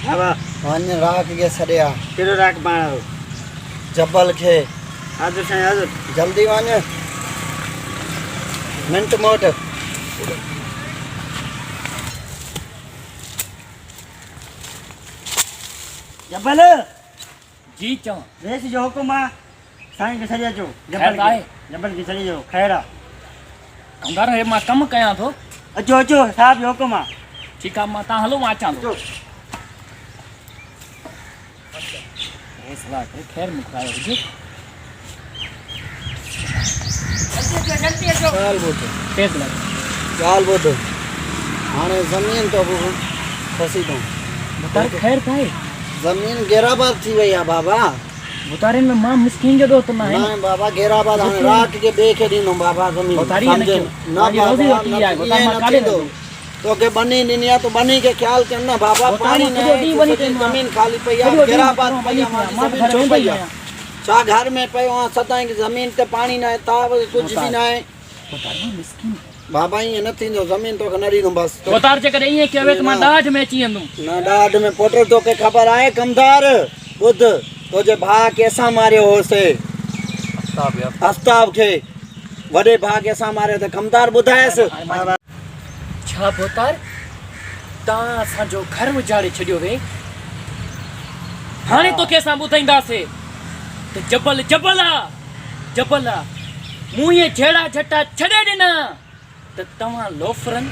हवा वन राख के सड़िया केड़ो राख पाणो जबल खे हाज़िर साईं हाज़िर जल्दी वन मिंट मोट जबल जी चवां वेस जो हुकुम आहे साईं खे छॾे अचो ख़ैर आहे? जबल खे छॾे अचो ख़ैर आहे कमदार हे मां कमु कयां थो अचो अचो साहिब जो हुकुम आहे ठीकु आहे मां तव्हां हलो मां अचां थो अचो सलाह करे ख़ैर मुखायो हुजे जल्दी अचो गाल ॿुध तेज़ लॻे गाल ॿुध हाणे ज़मीन तो फसी तो बुतारे ख़ैर काहे ज़मीन घेराबाद थी वई आहे बाबा बुतारे में मां मिसकिन जो दोस्त न आहे ना बाबा घेराबाद हाणे राख के ॿिए खे ॾींदो बाबा ज़मीन बुतारी सम्झ न ना रोज़ी बाबा रोटी आहे बुतार मां काॾे थींदो तोखे बनी ॾिनी आहे तो बनी के ख्याल कर न बाबा बुतारी पानी सॼो न ॾींहुं वञी सॼी पियो आहे। ज़मीन खाली पई सॼो आहे ॾींहुं घेराबाद मां पई आहे मां मुंहिंजी घर ज़मीन वेंदो पई ई आहे आहियां छा घर में पियो आहे सदाईं ज़मीन ते पानी न आहे ताव कुझु बि न आहे बुतार मां मिसकिन बाबा ईअं न थींदो ज़मीन तोखे न ॾींदुमि बसि बुतार जेकॾहिं ईअं कयो त मां ॾाढ में अची वेंदुमि न ॾाढ में पुट तोखे ख़बर आहे कमदार ॿुध तुंहिंजे भाउ खे असां मारियो होसीं आफ्ताब खे वॾे भाउ खे असां मारियो त कमदार ॿुधायसि छा बुतार तव्हां असांजो घर उजाड़े छॾियो वे हाणे तोखे असां ॿुधाईंदासीं त जबल जबल आहे जबल आहे मूं इहे जहिड़ा झटा छॾे ॾिना त तव्हां लोफरनि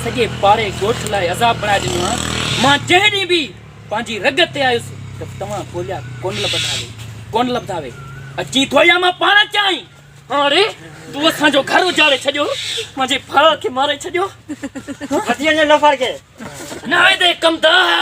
सॼे पाड़े ॻोठ लाइ अज़ाब बणाए ॾिनो आहे मां जंहिं ॾींहुं बि पंहिंजी रग ते आयुसि त तव्हां ॻोल्हिया कोन लभंदावे अची थो या मां पाण चाहीं अरे तूं असांजो घर उजाड़े छॾियो मुंहिंजे भाउ खे मारे छॾियो वठी वञो लोफर खे न आहे त कमदार